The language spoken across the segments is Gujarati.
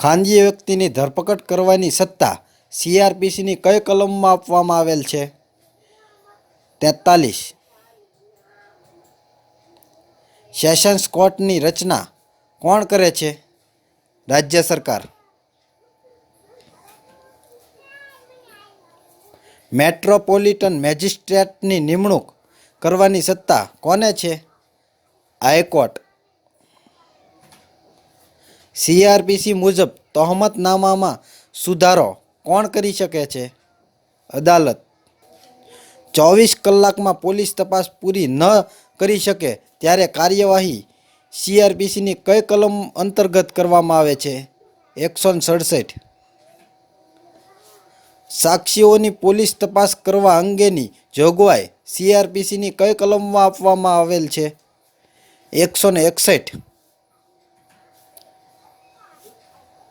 ખાનગી વ્યક્તિની ધરપકડ કરવાની સત્તા સીઆરપીસીની કઈ કલમમાં આપવામાં આવેલ છે? 43. સેશન્સ કોર્ટની રચના કોણ કરે છે? રાજ્ય સરકાર. મેટ્રોપોલિટન મેજિસ્ટ્રેટની નિમણૂક કરવાની સત્તા કોને છે? હાઈકોર્ટ. સીઆરપીસી મુજબ તહોમતનામામાં સુધારો કોણ કરી શકે છે? અદાલત. 24 કલાકમાં પોલીસ તપાસ પૂરી ન કરી શકે ત્યારે કાર્યવાહી સીઆરપીસીની કઈ કલમ અંતર્ગત કરવામાં આવે છે? 167. સાક્ષીઓની પોલીસ તપાસ કરવા અંગેની જોગવાઈ સીઆરપીસીની કઈ કલમમાં આપવામાં આવેલ છે? 161.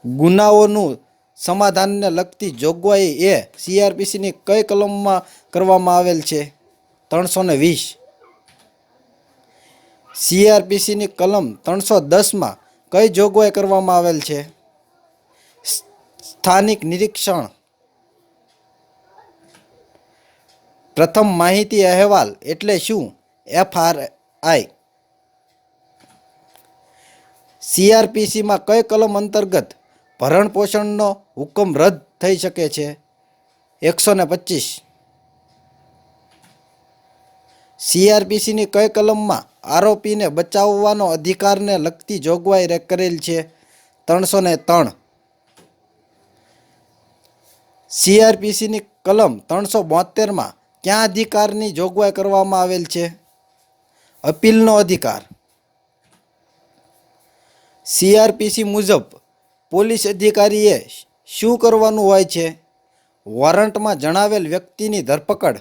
ગુનાઓનું સમાધાનને લગતી જોગવાઈ એ સીઆરપીસીની કઈ કલમમાં કરવામાં આવેલ છે? 320. સીઆરપીસીની કલમ 310માં કઈ જોગવાઈ કરવામાં આવેલ છે? સ્થાનિક નિરીક્ષણ. પ્રથમ માહિતી અહેવાલ એટલે શું? FRI. સીઆરપીસીમાં કઈ કલમ અંતર્ગત ભરણ પોષણનો હુકમ રદ થઈ શકે છે? 125. સીઆરપીસીની કઈ કલમમાં આરોપીને બચાવવાનો અધિકારને લગતી જોગવાઈ કરેલ છે? 303. સીઆરપીસીની કલમ 372માં કયા અધિકારની જોગવાઈ કરવામાં આવેલ છે? અપીલનો અધિકાર. સીઆરપીસી મુજબ પોલીસ અધિકારીએ શું કરવાનું હોય છે? વોરંટમાં જણાવેલ વ્યક્તિની ધરપકડ